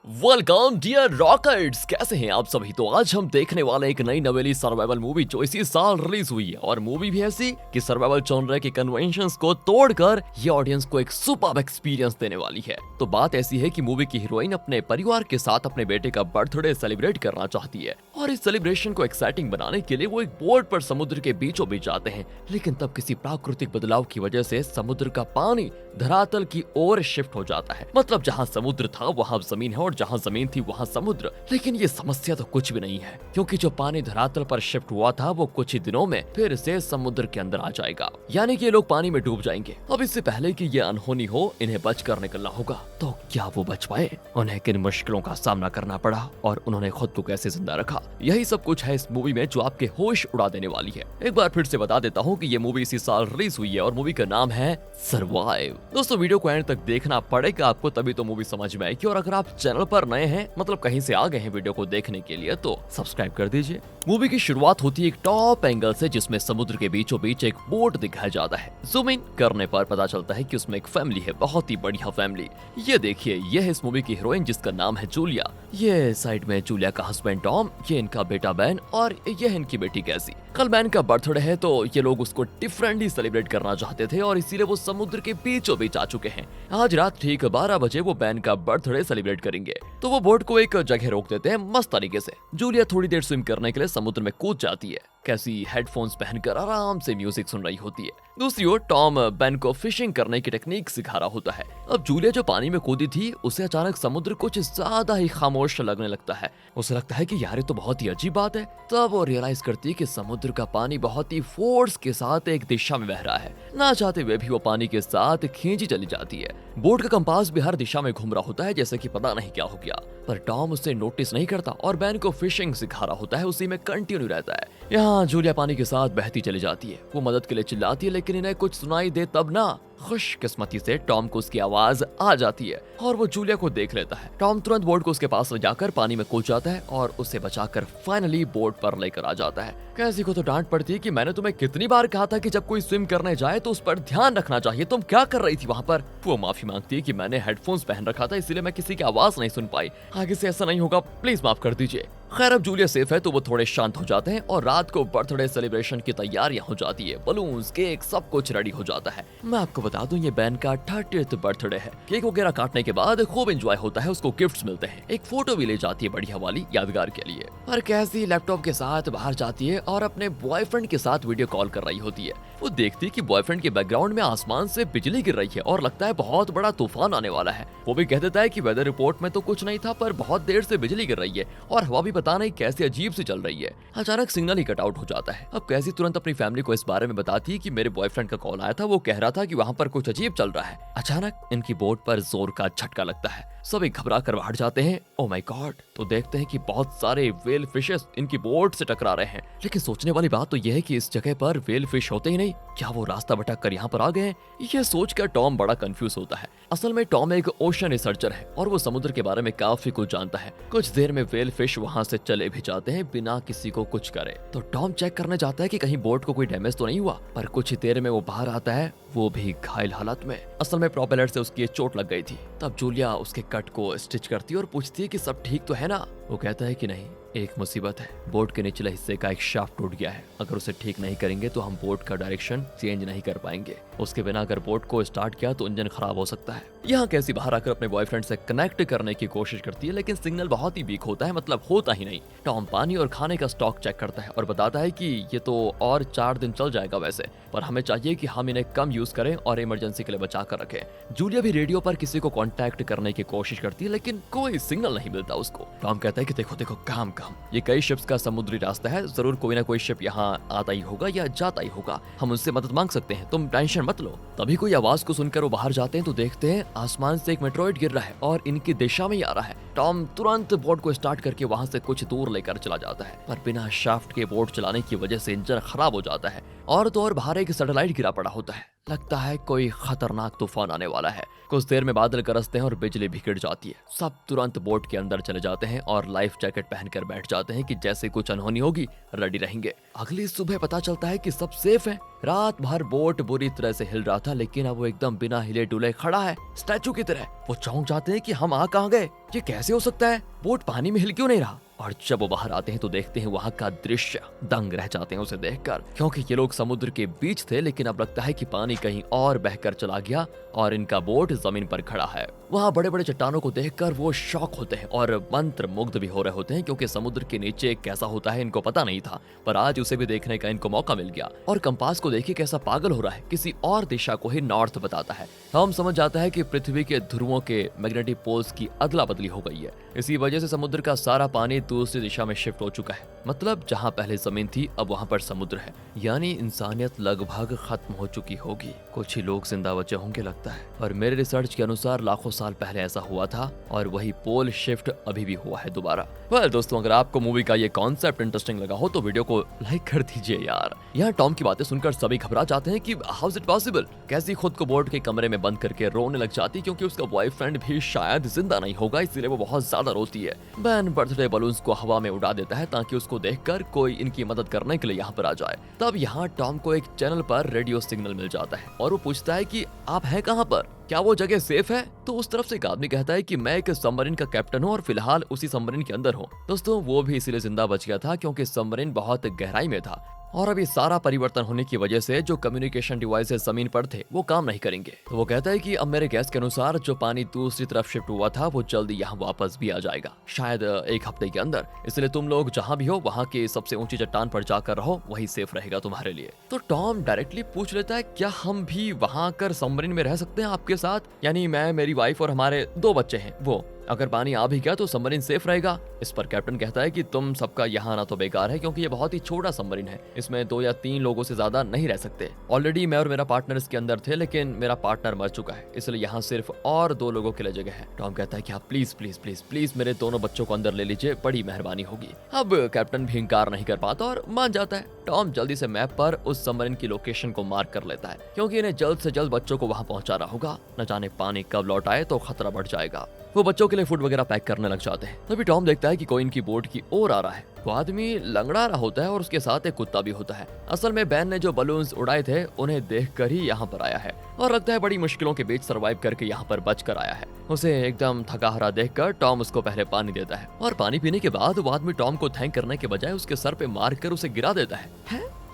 Welcome dear rockets, कैसे हैं आप सभी। तो आज हम देखने वाले एक नई नवेली सर्वाइवल मूवी जो इसी साल रिलीज हुई है। और मूवी भी ऐसी कि सर्वाइवल जॉनर के कन्वेंशंस को तोड़कर ये ऑडियंस को एक सुपर्ब एक्सपीरियंस देने वाली है। तो बात ऐसी है कि मूवी की हीरोइन अपने परिवार के साथ अपने बेटे का बर्थडे सेलिब्रेट करना चाहती है और इस सेलिब्रेशन को एक्साइटिंग बनाने के लिए वो एक बोट पर समुद्र के बीचों बीच जाते हैं। लेकिन तब किसी प्राकृतिक बदलाव की वजह से समुद्र का पानी धरातल की ओर शिफ्ट हो जाता है। मतलब जहाँ समुद्र था वहाँ जमीन है और जहाँ जमीन थी वहाँ समुद्र। लेकिन ये समस्या तो कुछ भी नहीं है, क्योंकि जो पानी धरातल पर शिफ्ट हुआ था वो कुछ ही दिनों में फिर से समुद्र के अंदर आ जाएगा, यानी कि ये लोग पानी में डूब जाएंगे। अब इससे पहले कि ये अनहोनी हो, इन्हें बचकर निकलना होगा। तो क्या वो बच पाए? उन्हें किन मुश्किलों का सामना करना पड़ा और उन्होंने खुद को कैसे जिंदा रखा, यही सब कुछ है इस मूवी में जो आपके होश उड़ा देने वाली है। एक बार फिर से बता देता हूँ कि ये मूवी इसी साल रिलीज हुई है और मूवी का नाम है सर्वाइव। दोस्तों वीडियो को एंड तक देखना पड़ेगा आपको, तभी तो मूवी समझ में आएगी। और अगर आप चैनल पर नए हैं, मतलब कहीं से आ गए हैं वीडियो को देखने के लिए, तो सब्सक्राइब कर दीजिए। मूवी की शुरुआत होती है एक टॉप एंगल से जिसमें समुद्र के बीचों बीच एक बोट दिखाया जाता है। जूम इन करने पर पता चलता है कि उसमें एक फैमिली है, बहुत ही बढ़िया फैमिली। ये देखिए, ये है इस मूवी की हीरोइन जिसका नाम है जूलिया। ये साइड में जूलिया का हस्बैंड टॉम, ये इनका बेटा बैन और ये है इनकी बेटी कैसी। कल बैन का बर्थडे है तो ये लोग उसको डिफरेंटली सेलिब्रेट करना चाहते थे और इसीलिए वो समुद्र के बीचों बीच आ चुके हैं। आज रात ठीक 12 बजे वो बैन का बर्थडे सेलिब्रेट करेंगे। तो वो बोट को एक जगह रोक देते हैं मस्त तरीके से। जूलिया थोड़ी देर स्विम करने के लिए समुद्र में कूद जाती है। कैसी हेडफोन्स पहनकर आराम से म्यूजिक सुन रही होती है। दूसरी ओर टॉम बैन को फिशिंग करने की टेक्निक सिखा रहा होता है। अब जूलिया जो पानी में कूदी थी उसे अचानक समुद्र कुछ ज्यादा ही खामोश लगने लगता है। उसे लगता है कि यार ये तो बहुत ही अजीब बात है। तब वो रियलाइज करती है कि समुद्र का पानी बहुत ही फोर्स के साथ एक दिशा में बह रहा है। ना चाहते हुए भी वो पानी के साथ खींची चली जाती है। बोट का कंपास भी हर दिशा में घूम रहा होता है, जैसे कि पता नहीं क्या हो गया। पर टॉम उसे नोटिस नहीं करता और बैन को फिशिंग सिखा रहा होता है, उसी में कंटिन्यू रहता है। यहाँ जूलिया पानी के साथ बहती चली जाती है। वो मदद के लिए चिल्लाती है, लेकिन इन्हें कुछ सुनाई दे तब ना खुशकिस्मती से टॉम को उसकी आवाज आ जाती है और वो जूलिया को देख लेता है। टॉम तुरंत बोट को उसके पास ले जाकर पानी में कूद जाता है और उसे बचाकर फाइनली बोट पर लेकर आ जाता है। कैसी को तो डांट पड़ती है कि मैंने तुम्हें कितनी बार कहा था कि जब कोई स्विम करने जाए तो उस पर ध्यान रखना चाहिए, तुम क्या कर रही थी वहाँ पर। वो माफी मांगती है कि मैंने हेडफोन्स पहन रखा था, इसीलिए मैं किसी की आवाज नहीं सुन पाई। आगे से ऐसा नहीं होगा, प्लीज माफ कर दीजिए। खैर अब जूलिया सेफ है तो वो थोड़े शांत हो जाते हैं और रात को बर्थडे सेलिब्रेशन की तैयारियां हो जाती है। बलून्स, केक, सब कुछ रेडी हो जाता है। मैं आपको बता दूं ये बैन का 30th बर्थडे है। केक वगैरह काटने के बाद खूब एंजॉय होता है, उसको गिफ्ट्स मिलते हैं। एक फोटो भी ले जाती है बढ़िया वाली यादगार के लिए। और कैसी लैपटॉप के साथ बाहर जाती है और अपने बॉयफ्रेंड के साथ वीडियो कॉल कर रही होती है। वो देखती है कि बॉयफ्रेंड के बैकग्राउंड में आसमान से बिजली गिर रही है और लगता है बहुत बड़ा तूफान आने वाला है। वो भी कह देता है कि वेदर रिपोर्ट में तो कुछ नहीं था, पर बहुत देर से बिजली गिर रही है और हवा भी पता नहीं कैसे अजीब सी चल रही है। अचानक सिग्नल ही कट आउट हो जाता है। अब कैसी तुरंत अपनी फैमिली को इस बारे में बताती है कि मेरे बॉयफ्रेंड का कॉल आया था, वो कह रहा था कि वहाँ पर कुछ अजीब चल रहा है। अचानक इनकी बोट पर जोर का झटका लगता है। सभी घबरा कर बाहर जाते हैं। Oh my God! तो देखते हैं कि बहुत सारे व्हेल फिशेस इनकी बोट से टकरा रहे हैं। लेकिन सोचने वाली बात तो यह है कि इस जगह पर व्हेल फिश होते ही नहीं, क्या वो रास्ता भटक कर यहाँ पर आ गए हैं? यह सोचकर टॉम बड़ा कंफ्यूज होता है। असल में टॉम एक ओशन रिसर्चर है और वो समुद्र के बारे में काफी कुछ जानता है। कुछ देर में व्हेल फिश वहाँ से चले भी जाते हैं बिना किसी को कुछ करे। तो टॉम चेक करने जाता है कि कहीं बोट को कोई डैमेज तो नहीं हुआ, पर कुछ ही देर में वो बाहर आता है, वो भी घायल हालत में। असल में प्रोपेलर से उसकी चोट लग गई थी। तब जूलिया उसके कट को स्टिच करती है और पूछती है कि सब ठीक तो है ना। वो कहता है कि नहीं, एक मुसीबत है। बोट के निचले हिस्से का एक शाफ्ट टूट गया है। अगर उसे ठीक नहीं करेंगे तो हम बोट का डायरेक्शन चेंज नहीं कर पाएंगे। उसके बिना अगर बोट को स्टार्ट किया तो इंजन खराब हो सकता है। यहाँ कैसी बाहर आकर अपने बॉयफ्रेंड से कनेक्ट करने की कोशिश करती है, लेकिन सिग्नल बहुत ही वीक होता है, मतलब होता ही नहीं। टॉम पानी और खाने का स्टॉक चेक करता है और बताता है कि ये तो और 4 दिन चल जाएगा वैसे, पर हमें चाहिए कि हम इन्हें कम यूज करें और इमरजेंसी के लिए बचा कर रखें। जूलिया भी रेडियो पर किसी को कांटेक्ट करने की कोशिश करती है, लेकिन कोई सिग्नल नहीं मिलता उसको। टॉम कहता है कि देखो देखो, काम ये कई शिप्स का समुद्री रास्ता है, जरूर कोई ना कोई शिप यहाँ आता ही होगा या जाता ही होगा, हम उनसे मदद मांग सकते हैं, तुम टेंशन मत लो। तभी कोई आवाज को सुनकर वो बाहर जाते हैं तो देखते हैं आसमान से एक मेट्रोइड गिर रहा है और इनकी दिशा में ही आ रहा है। टॉम तुरंत बोट को स्टार्ट करके वहां से कुछ दूर लेकर चला जाता है, पर बिना शाफ्ट के बोट चलाने की वजह से इंजन खराब हो जाता है और तो और बाहर एक सैटेलाइट गिरा पड़ा होता है। लगता है कोई खतरनाक तूफान आने वाला है। कुछ देर में बादल गरजते हैं और बिजली भी गिर जाती है। सब तुरंत बोट के अंदर चले जाते हैं और लाइफ जैकेट पहनकर बैठ जाते हैं कि जैसे कुछ अनहोनी होगी रेडी रहेंगे। अगली सुबह पता चलता है कि सब सेफ है। रात भर बोट बुरी तरह से हिल रहा था, लेकिन अब वो एकदम बिना हिले डुले खड़ा है, स्टैचू की तरह। वो चौंक जाते हैं कि हम आ कहाँ गए, ये कैसे हो सकता है, बोट पानी में हिल क्यों नहीं रहा। और जब वो बाहर आते हैं तो देखते हैं वहाँ का दृश्य, दंग रह जाते हैं उसे देखकर, क्योंकि ये लोग समुद्र के बीच थे, लेकिन अब लगता है कि पानी कहीं और बहकर चला गया और इनका बोट जमीन पर खड़ा है। वहाँ बड़े बड़े चट्टानों को देखकर वो शॉक होते हैं और मंत्र मुग्ध भी हो रहे होते हैं, क्योंकि समुद्र के नीचे कैसा होता है इनको पता नहीं था, पर आज उसे भी देखने का इनको मौका मिल गया। और कंपास को देखिए कैसा पागल हो रहा है, किसी और दिशा को ही नॉर्थ बताता है। हम समझ जाता है कि पृथ्वी के ध्रुवों के मैग्नेटिक पोल्स की अदला बदली हो गई है। इसी वजह से समुद्र का सारा पानी दूसरी दिशा में शिफ्ट हो चुका है। मतलब जहाँ पहले जमीन थी अब वहाँ पर समुद्र है, यानी इंसानियत लगभग खत्म हो चुकी होगी। कुछ ही लोग जिंदा बचे होंगे लगता है, और मेरे रिसर्च के अनुसार लाखों साल पहले ऐसा हुआ था और वही पोल शिफ्ट अभी भी हुआ है दोबारा। वेल दोस्तों, अगर आपको मूवी का ये कॉन्सेप्ट इंटरेस्टिंग लगा हो तो वीडियो को लाइक कर दीजिए यार। यहाँ टॉम की बातें सुनकर सभी घबरा जाते हैं कि हाउ इज इट पॉसिबल। कैसी खुद को बोर्ड के कमरे में बंद करके रोने लग जाती, क्योंकि उसका बॉयफ्रेंड भी शायद जिंदा नहीं होगा, इसलिए वो बहुत ज्यादा रोती है। बैन बर्थडे बलून्स को हवा में उड़ा देता है ताकि उसको देखकर कोई इनकी मदद करने के लिए यहाँ पर आ जाए। तब यहाँ टॉम को एक चैनल पर रेडियो सिग्नल मिल जाता है और वो पूछता है कि आप हैं कहाँ पर, क्या वो जगह सेफ है। तो उस तरफ से एक आदमी कहता है कि मैं एक सबमरीन का कैप्टन हूँ और फिलहाल उसी सबमरीन के अंदर हूँ। दोस्तों, वो भी इसीलिए जिंदा बच गया था क्योंकि सबमरीन बहुत गहराई में था और अभी सारा परिवर्तन होने की वजह से जो कम्युनिकेशन डिवाइसेस जमीन पर थे वो काम नहीं करेंगे। तो वो कहता है कि अब मेरे गैस के अनुसार जो पानी दूसरी तरफ शिफ्ट हुआ था वो जल्दी यहाँ वापस भी आ जाएगा, शायद 1 हफ्ते के अंदर। इसलिए तुम लोग जहाँ भी हो वहाँ के सबसे ऊंची चट्टान पर जाकर रहो, वही सेफ रहेगा तुम्हारे लिए। तो टॉम डायरेक्टली पूछ लेता है क्या हम भी वहाँ आकर सबमरीन में रह सकते हैं आपके साथ, यानी मैं, मेरी वाइफ और हमारे 2 बच्चे हैं। वो अगर पानी आ भी गया तो सबमरीन सेफ रहेगा। इस पर कैप्टन कहता है कि तुम सबका यहाँ आना तो बेकार है, क्योंकि ये बहुत ही छोटा सबमरीन है, इसमें 2 या 3 लोगों से ज्यादा नहीं रह सकते। ऑलरेडी मैं और मेरा पार्टनर इसके अंदर थे, लेकिन मेरा पार्टनर मर चुका है, इसलिए यहाँ सिर्फ और 2 लोगों के लिए जगह है। टॉम कहता है कि आप प्लीज प्लीज प्लीज प्लीज मेरे दोनों बच्चों को अंदर ले लीजिए, बड़ी मेहरबानी होगी। अब कैप्टन भी इंकार नहीं कर पाता और मान जाता है। टॉम जल्दी से मैप पर उस सबमरीन की लोकेशन को मार्क कर लेता है, क्योंकि इन्हें जल्द से जल्द बच्चों को वहाँ पहुँचाना होगा, न जाने पानी कब लौट आए तो खतरा बढ़ जाएगा। वो बच्चों के लिए फूड वगैरह पैक करने लग जाते हैं। तभी टॉम देखता है कि कोई इनकी बोट की ओर आ रहा है। वो आदमी लंगड़ा रहा होता है और उसके साथ एक कुत्ता भी होता है। असल में बैन ने जो बलून्स उड़ाए थे उन्हें देखकर ही यहाँ पर आया है और लगता है बड़ी मुश्किलों के बीच सरवाइव करके यहाँ पर बच कर आया है। उसे एकदम थका हारा देखकर टॉम उसको पहले पानी देता है और पानी पीने के बाद वो आदमी टॉम को थैंक करने के बजाय उसके सर पे मार कर उसे गिरा देता है?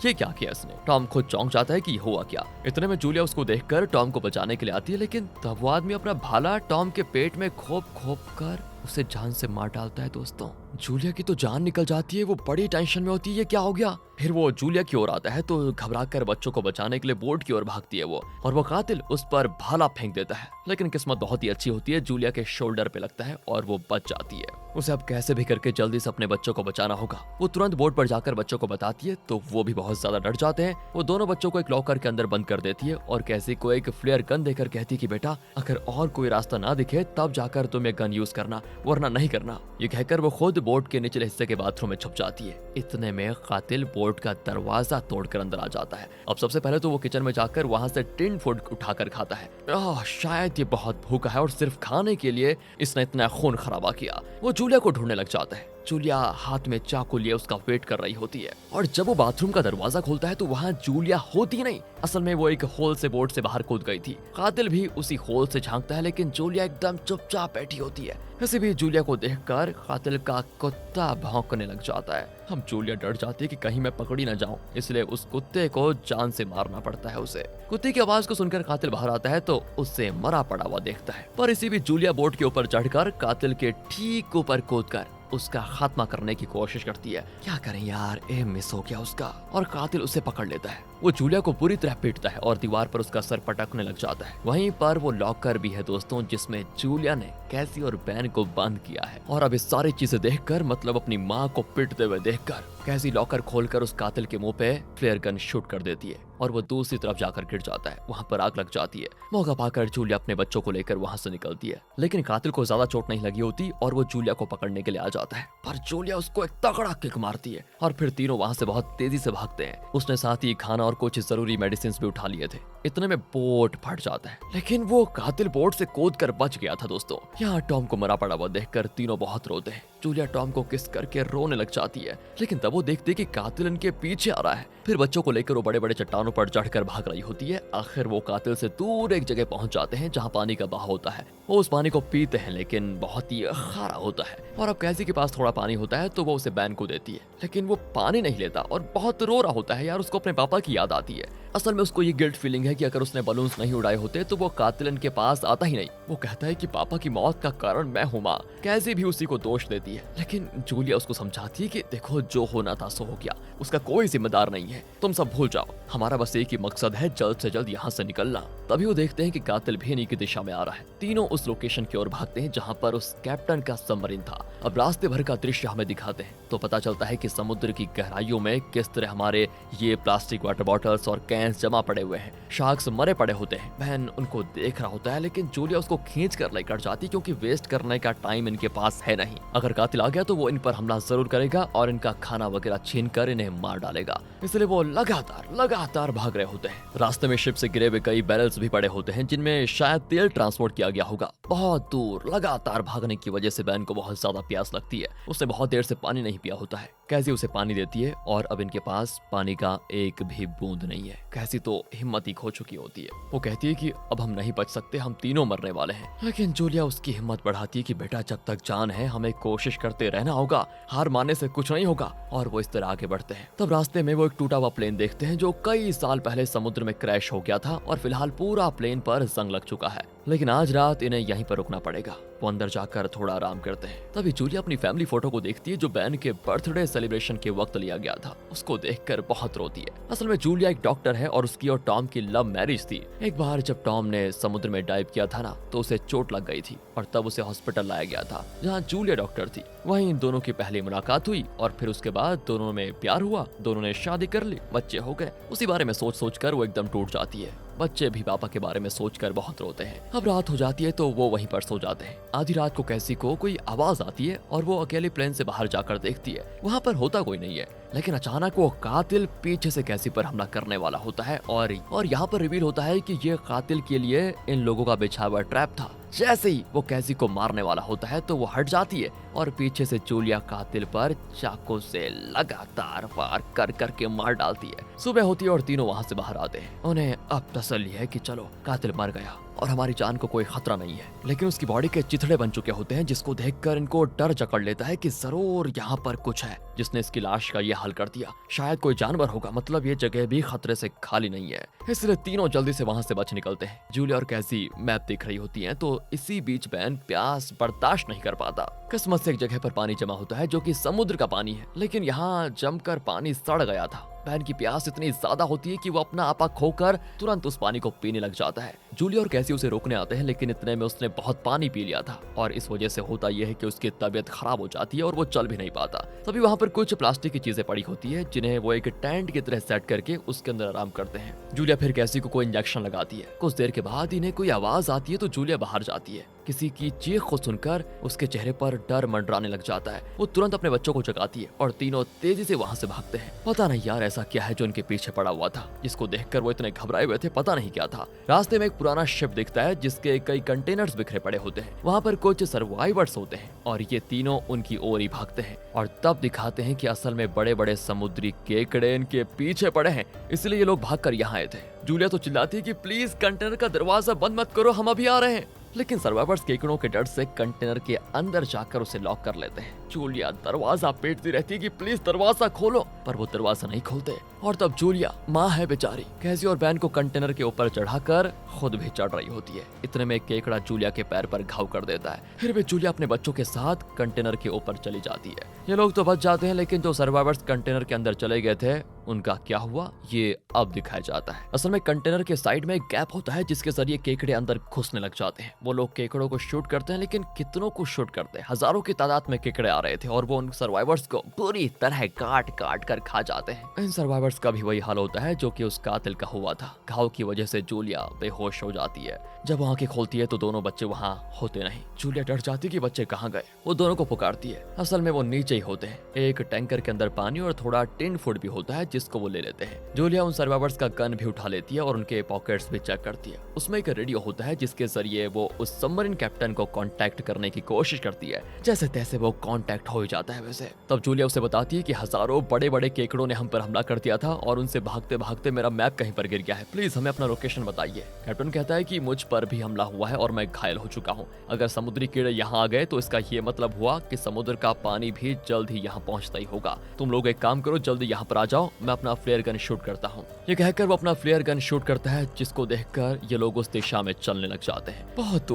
ये क्या किया इसने? टॉम खुद चौंक जाता है कि हुआ क्या। इतने में जूलिया उसको देखकर टॉम को बचाने के लिए आती है, लेकिन तब वो आदमी अपना भाला टॉम के पेट में खोप कर उसे जान से मार डालता है। दोस्तों, जूलिया की तो जान निकल जाती है, वो बड़ी टेंशन में होती है, ये क्या हो गया। फिर वो जूलिया की ओर आता है तो घबराकर बच्चों को बचाने के लिए बोट की ओर भागती है वो, और वो कातिल उस पर भाला फेंक देता है, लेकिन किस्मत बहुत ही अच्छी होती है, जूलिया के शोल्डर पे लगता है और वो बच जाती है। उसे अब कैसे भी करके जल्दी से अपने बच्चों को बचाना होगा। वो तुरंत बोट पर जाकर बच्चों को बताती है तो वो भी बहुत ज्यादा डर जाते हैं। वो दोनों बच्चों को एक लॉकर के अंदर बंद कर देती है और कैसी को एक फ्लेयर गन देकर कहती है कि बेटा अगर और कोई रास्ता ना दिखे तब जाकर तुम ये गन यूज करना, वरना नहीं करना। ये कहकर वो खुद बोट के निचले हिस्से के बाथरूम में छुप जाती है। इतने में कातिल बोट का दरवाजा तोड़कर अंदर आ जाता है। अब सबसे पहले तो वो किचन में जाकर वहां से टिन फूड उठाकर खाता है। शायद ये बहुत भूखा है और सिर्फ खाने के लिए इसने इतना खून खराबा किया। वो जूलिया को ढूंढने लग जाता है। जूलिया हाथ में चाकू लिए उसका वेट कर रही होती है और जब वो बाथरूम का दरवाजा खोलता है तो वहाँ जूलिया होती नहीं। असल में वो एक होल से बोट से बाहर कूद गई थी। कातिल भी उसी होल से झांकता है, लेकिन जूलिया एकदम चुपचाप बैठी होती है। वैसे भी जूलिया को देखकर कातिल का कुत्ता भौंकने लग जाता है। हम जूलिया डर जाती है कि कहीं मैं पकड़ी न जाऊं, इसलिए उस कुत्ते को जान से मारना पड़ता है उसे। कुत्ते की आवाज को सुनकर कातिल बाहर आता है तो उससे मरा पड़ा हुआ देखता है, पर इसी भी जूलिया बोट के ऊपर चढ़कर कातिल के ठीक ऊपर कूदकर उसका खात्मा करने की कोशिश करती है। क्या करें यार, एम मिस हो गया उसका और कातिल उसे पकड़ लेता है। वो जूलिया को पूरी तरह पीटता है और दीवार पर उसका सर पटकने लग जाता है। वहीं पर वो लॉकर भी है दोस्तों, जिसमें जूलिया ने कैसी और बैन को बंद किया है। और अब इस सारी चीजें देखकर, मतलब अपनी माँ को पीटते हुए देखकर, कैसी लॉकर खोलकर उस कातिल के मुंह पे फ्लेयर गन शूट कर देती है और वो दूसरी तरफ जाकर गिर जाता है। वहाँ पर आग लग जाती है। मौका पाकर जूलिया अपने बच्चों को लेकर वहाँ से निकलती है, लेकिन कातिल को ज्यादा चोट नहीं लगी होती और वो जूलिया को पकड़ने के लिए आ जाता है, पर जूलिया उसको एक तगड़ा किक मारती है और फिर तीनों वहाँ से बहुत तेजी से भागते हैं। उसने साथ ही खाना और कुछ जरूरी मेडिसिन भी उठा लिए थे। इतने में बोट फट जाता है, लेकिन वो कातिल बोट से कूद कर बच गया था दोस्तों। यहाँ टॉम को मरा पड़ा हुआ देखकर तीनों बहुत रोते हैं। जूलिया टॉम को किस करके रोने लग जाती है, लेकिन तब वो देखती है कि कातिल इनके पीछे आ रहा है। फिर बच्चों को लेकर वो बड़े बड़े चट्टानों पर चढ़कर भाग रही होती है। आखिर वो कातिल से दूर एक जगह पहुंच जाते हैं जहाँ पानी का बहाव होता है। वो उस पानी को पीते हैं, लेकिन बहुत ही खारा होता है। और अब कैसी के पास थोड़ा पानी होता है तो वो उसे बैन को देती है, लेकिन वो पानी नहीं लेता और बहुत रो रहा होता है। यार उसको अपने पापा की याद आती है। असल में उसको ये गिल्ट फीलिंग है कि अगर उसने बलून्स नहीं उड़ाए होते तो वो कातिल इनके पास आता ही नहीं। वो कहता है कि पापा की मौत का कारण मैं हूँ। माँ कैसे भी उसी को दोष देती है, लेकिन जूलिया उसको समझाती है कि देखो जो होना था सो हो गया, उसका कोई जिम्मेदार नहीं है, तुम सब भूल जाओ। हमारा बस एक ही मकसद है जल्द से जल्द यहाँ से निकलना। तभी वो देखते हैं कि कातिल भी इन्हीं की दिशा में आ रहा है। तीनों उस लोकेशन की ओर भागते हैं जहाँ पर उस कैप्टन का सबमरीन था। अब रास्ते भर का दृश्य हमें दिखाते हैं तो पता चलता है कि समुद्र की गहराइयों में किस तरह हमारे ये प्लास्टिक वाटर बॉटल्स और कैंस जमा पड़े हुए हैं। शार्क्स मरे पड़े होते हैं। बहन उनको देख रहा होता है, लेकिन जूलिया उसको खींच कर लेकर जाती क्योंकि वेस्ट करने का टाइम इनके पास है नहीं। अगर कातिल आ गया तो वो इन पर हमला जरूर करेगा और इनका खाना वगैरह छीन कर इन्हें मार डालेगा। इसलिए वो लगातार भाग रहे होते हैं। रास्ते में शिप से गिरे हुए कई बैरल्स भी पड़े होते हैं जिनमें शायद तेल ट्रांसपोर्ट किया गया होगा। बहुत दूर लगातार भागने की वजह से बैन को बहुत ज्यादा प्यास लगती है। उसने बहुत देर से पानी नहीं पिया होता है। कैसी उसे पानी देती है और अब इनके पास पानी का एक भी बूंद नहीं है। कैसी तो हिम्मत ही खो चुकी होती है। वो कहती है कि अब हम नहीं बच सकते, हम तीनों मरने वाले हैं। लेकिन जूलिया उसकी हिम्मत बढ़ाती है कि बेटा जब तक जान है हमें कोशिश करते रहना होगा, हार मानने से कुछ नहीं होगा। और वो इस तरह आगे बढ़ते हैं। तब रास्ते में वो एक टूटा हुआ प्लेन देखते हैं जो कई साल पहले समुद्र में क्रैश हो गया था और फिलहाल पूरा प्लेन पर जंग लग चुका है। लेकिन आज रात इन्हें यहीं पर रुकना पड़ेगा। वो अंदर जाकर थोड़ा आराम करते हैं। तभी जूलिया अपनी फैमिली फोटो को देखती है जो बैन के बर्थडे सेलिब्रेशन के वक्त लिया गया था। उसको देखकर बहुत रोती है। असल में जूलिया एक डॉक्टर है और उसकी और टॉम की लव मैरिज थी। एक बार जब टॉम ने समुद्र में डाइव किया था ना तो उसे चोट लग गई थी और तब उसे हॉस्पिटल लाया गया था जहाँ जूलिया डॉक्टर थी। वहीं इन दोनों की पहली मुलाकात हुई और फिर उसके बाद दोनों में प्यार हुआ। दोनों ने शादी कर ली, बच्चे हो गए। उसी बारे में सोच कर वो एकदम टूट जाती है। बच्चे भी पापा के बारे में सोचकर बहुत रोते हैं। अब रात हो जाती है तो वो वहीं पर सो जाते हैं। आधी रात को कैसी को कोई आवाज आती है और वो अकेले प्लेन से बाहर जाकर देखती है। वहाँ पर होता कोई नहीं है, लेकिन अचानक वो कातिल पीछे से कैसी पर हमला करने वाला होता है और यहाँ पर रिवील होता है कि ये कातिल के लिए इन लोगों का बिछा हुआ ट्रैप था। जैसे ही वो कैसी को मारने वाला होता है तो वो हट जाती है और पीछे से जूलिया कातिल पर चाकू से लगातार वार कर करके मार डालती है। सुबह होती है और तीनों वहाँ से बाहर आते हैं। उन्हें अब तसल्ली है कि चलो कातिल मर गया और हमारी जान को कोई खतरा नहीं है। लेकिन उसकी बॉडी के चिथड़े बन चुके होते हैं जिसको देखकर इनको डर जकड़ लेता है कि जरूर यहाँ पर कुछ है जिसने इसकी लाश का ये हाल कर दिया। शायद कोई जानवर होगा, मतलब ये जगह भी खतरे से खाली नहीं है। इसलिए तीनों जल्दी से वहाँ से बच निकलते हैं। जूलिया और कैसी मैप देख रही होती हैं तो इसी बीच बैन प्यास बर्दाश्त नहीं कर पाता। किस्मत से एक जगह पर पानी जमा होता है जो कि समुद्र का पानी है, लेकिन यहाँ जमकर पानी सड़ गया था। बैन की प्यास इतनी ज्यादा होती है कि वो अपना आपा खोकर तुरंत उस पानी को पीने लग जाता है। जूलिया और कैसी उसे रोकने आते हैं, लेकिन इतने में उसने बहुत पानी पी लिया था और इस वजह से होता यह है कि उसकी तबीयत खराब हो जाती है और वो चल भी नहीं पाता। तभी वहाँ पर कुछ प्लास्टिक की चीजें पड़ी होती है जिन्हें वो एक टेंट की तरह सेट करके उसके अंदर आराम करते हैं। जूलिया फिर कैसी को कोई इंजेक्शन लगाती है। कुछ देर के बाद इन्हें कोई आवाज आती है तो जूलिया बाहर जाती है। किसी की चीख को सुनकर उसके चेहरे पर डर मंडराने लग जाता है। वो तुरंत अपने बच्चों को जगाती है और तीनों तेजी से वहाँ से भागते हैं। पता नहीं यार ऐसा क्या है जो इनके पीछे पड़ा हुआ था जिसको देखकर वो इतने घबराए हुए थे, पता नहीं क्या था। रास्ते में एक पुराना शिप दिखता है जिसके कई कंटेनर्स बिखरे पड़े होते हैं। वहाँ पर कुछ सर्वाइवर्स होते हैं और ये तीनों उनकी ओर ही भागते हैं और तब दिखाते हैं कि असल में बड़े बड़े समुद्री केकड़े इनके पीछे पड़े हैं, इसलिए ये लोग भागकर यहाँ आए थे। जूलिया तो चिल्लाती है कि प्लीज कंटेनर का दरवाजा बंद मत करो, हम अभी आ रहे हैं। लेकिन सर्वाइवर्स केकड़ों के डर से कंटेनर के अंदर जाकर उसे लॉक कर लेते हैं। जूलिया दरवाजा पीटती रहती है कि प्लीज दरवाजा खोलो, पर वो दरवाजा नहीं खोलते। और तब जूलिया माँ है बेचारी, कैसी और बैन को कंटेनर के ऊपर चढ़ाकर खुद भी चढ़ रही होती है। इतने में केकड़ा जूलिया के पैर पर घाव कर देता है। फिर भी जूलिया अपने बच्चों के साथ कंटेनर के ऊपर चली जाती है। ये लोग तो बच जाते हैं, लेकिन जो सर्वाइवर्स कंटेनर के अंदर चले गए थे उनका क्या हुआ ये अब दिखाया जाता है। असल में कंटेनर के साइड में एक गैप होता है जिसके जरिए केकड़े अंदर घुसने लग जाते हैं। वो लोग केकड़ों को शूट करते हैं, लेकिन कितनों को शूट करते हैं, हजारों की तादाद में केकड़े आ रहे थे और वो उन सर्वाइवर्स को पूरी तरह काट काट कर खा जाते हैं। इन सर्वाइवर्स का भी वही हाल होता है जो कि उस कातिल का हुआ था। घाव की वजह से जूलिया बेहोश हो जाती है। जब वो आंखें खोलती है तो दोनों बच्चे वहाँ होते नहीं। जूलिया डर जाती कि बच्चे कहाँ गए। वो दोनों को पुकारती है। असल में वो नीचे ही होते हैं। एक टैंकर के अंदर पानी और थोड़ा टिन फूड भी होता है जिसको वो ले लेते हैं। जूलिया उन सर्वाइवर्स का गन भी उठा लेती है और उनके पॉकेट्स भी चेक करती है। उसमें एक रेडियो होता है जिसके जरिए वो उस सबमरीन कैप्टन को कांटेक्ट करने की कोशिश करती है। जैसे तैसे वो कांटेक्ट हो ही जाता है। वैसे तब जूलिया उसे बताती है कि हजारों बड़े बड़े केकड़ों ने हम पर हमला कर दिया था और उनसे भागते भागते मेरा मैप कहीं पर गिर गया है, प्लीज हमें अपना लोकेशन बताइए। कैप्टन कहता है कि मुझ पर भी हमला हुआ है और मैं घायल हो चुका हूँ। अगर समुद्री कीड़े यहाँ आ गए तो इसका ये मतलब हुआ कि समुद्र का पानी भी जल्द ही यहाँ पहुँचता ही होगा। तुम लोग एक काम करो, जल्दी यहाँ पर आ जाओ, मैं अपना फ्लेयर गन शूट करता हूँ। ये कहकर वो अपना फ्लेयर गन शूट करता है, जिसको देखकर ये लोग उस दिशा में चलने लग जाते हैं। बहुत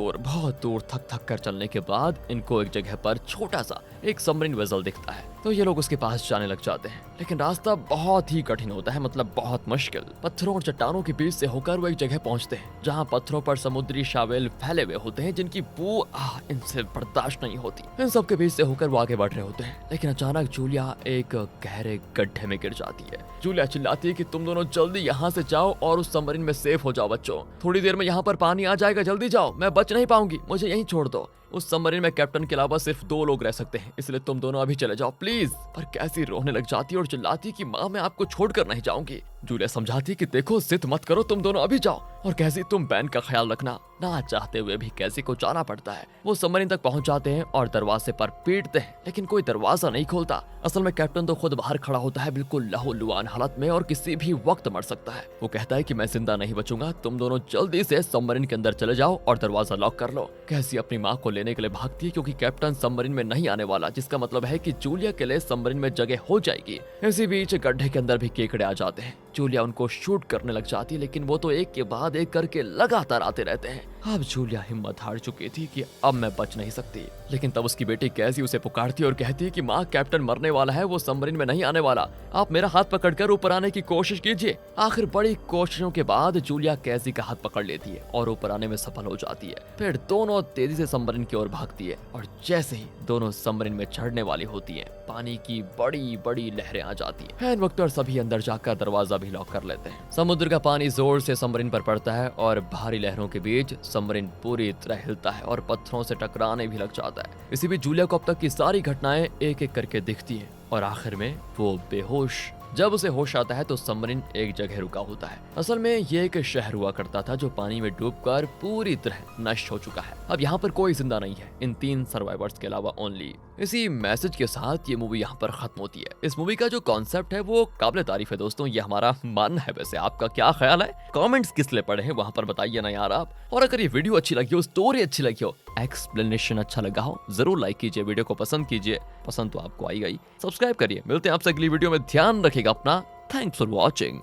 दूर थक थक कर चलने के बाद इनको एक जगह पर छोटा सा एक सबमरीन वेसल दिखता है। तो ये लोग उसके पास जाने लग जाते हैं, लेकिन रास्ता बहुत ही कठिन होता है, मतलब बहुत मुश्किल। पत्थरों और चट्टानों के बीच से होकर वो एक जगह पहुंचते हैं जहां पत्थरों पर समुद्री शावेल फैले हुए होते हैं जिनकी बू इनसे बर्दाश्त नहीं होती। इन सब के बीच से होकर वो आगे बढ़ रहे होते हैं, लेकिन अचानक जूलिया एक गहरे गड्ढे में गिर जाती है। जूलिया चिल्लाती है कि तुम दोनों जल्दी यहाँ से जाओ और उस सबमरीन में सेफ हो जाओ बच्चों, थोड़ी देर में यहाँ पर पानी आ जाएगा, जल्दी जाओ, मैं बच नहीं पाऊंगी, मुझे यहीं छोड़ दो। उस सबमरीन में कैप्टन के अलावा सिर्फ 2 लोग रह सकते हैं, इसलिए तुम दोनों अभी चले जाओ प्लीज। पर कैसी रोने लग जाती है और चिल्लाती कि माँ मैं आपको छोड़कर नहीं जाऊंगी। जूलिया समझाती कि देखो जिद मत करो, तुम दोनों अभी जाओ, और कैसी तुम बैन का ख्याल रखना। ना चाहते हुए भी कैसी को जाना पड़ता है। वो सबमरीन तक पहुंच जाते हैं और दरवाजे पर पीटते हैं, लेकिन कोई दरवाजा नहीं खोलता। असल में कैप्टन तो खुद बाहर खड़ा होता है बिल्कुल लहूलुहान हालत में और किसी भी वक्त मर सकता है। वो कहता है कि मैं जिंदा नहीं बचूंगा, तुम दोनों जल्दी से सबमरीन के अंदर चले जाओ और दरवाजा लॉक कर लो। कैसी अपनी माँ को लेने के लिए भागती है क्योंकि कैप्टन सबमरीन में नहीं आने वाला, जिसका मतलब है कि जूलिया के लिए सबमरीन में जगह हो जाएगी। इसी बीच गड्ढे के अंदर भी केकड़े आ जाते हैं। जूलिया उनको शूट करने लग जाती है, लेकिन वो तो एक के बाद एक करके लगातार आते रहते हैं। अब जूलिया हिम्मत हार चुकी थी कि अब मैं बच नहीं सकती, लेकिन तब उसकी बेटी कैसी उसे पुकारती और कहती है कि माँ कैप्टन मरने वाला है, वो सबमरीन में नहीं आने वाला, आप मेरा हाथ पकड़कर ऊपर आने की कोशिश कीजिए। आखिर बड़ी कोशिशों के बाद जूलिया कैसी का हाथ पकड़ लेती है और ऊपर आने में सफल हो जाती है। फिर दोनों तेजी से सबमरीन की ओर भागती है और जैसे ही दोनों सबमरीन में चढ़ने वाली होती है, पानी की बड़ी बड़ी लहरें आ जाती हैं। वक्त पर सभी अंदर जाकर दरवाजा भी लॉक कर लेते हैं। समुद्र का पानी जोर से सबमरीन पर पड़ता है और भारी लहरों के बीच सबमरीन पूरी तरह हिलता है और पत्थरों से टकराने भी लग जाता है। इसी बीच जूलिया को अब तक की सारी घटनाएं एक एक करके दिखती हैं और आखिर में वो बेहोश। जब उसे होश आता है तो सबमरीन एक जगह रुका होता है। असल में ये एक शहर हुआ करता था जो पानी में डूबकर पूरी तरह नष्ट हो चुका है। अब यहाँ पर कोई जिंदा नहीं है, इन 3 सर्वाइवर्स के अलावा ओनली। इसी मैसेज के साथ ये मूवी यहाँ पर खत्म होती है। इस मूवी का जो कॉन्सेप्ट है वो काबिल तारीफ है दोस्तों, ये हमारा मानना है। वैसे आपका क्या ख्याल है? कमेंट्स किस लिए पढ़े हैं वहाँ पर बताइए ना यार आप। और अगर ये वीडियो अच्छी लगी हो, स्टोरी अच्छी लगी हो, एक्सप्लेनेशन अच्छा लगा हो, जरूर लाइक कीजिए, वीडियो को पसंद कीजिए, पसंद तो आपको आई गई, सब्सक्राइब करिए। मिलते हैं आपसे अगली वीडियो में, ध्यान रखिएगा अपना। Thanks for watching.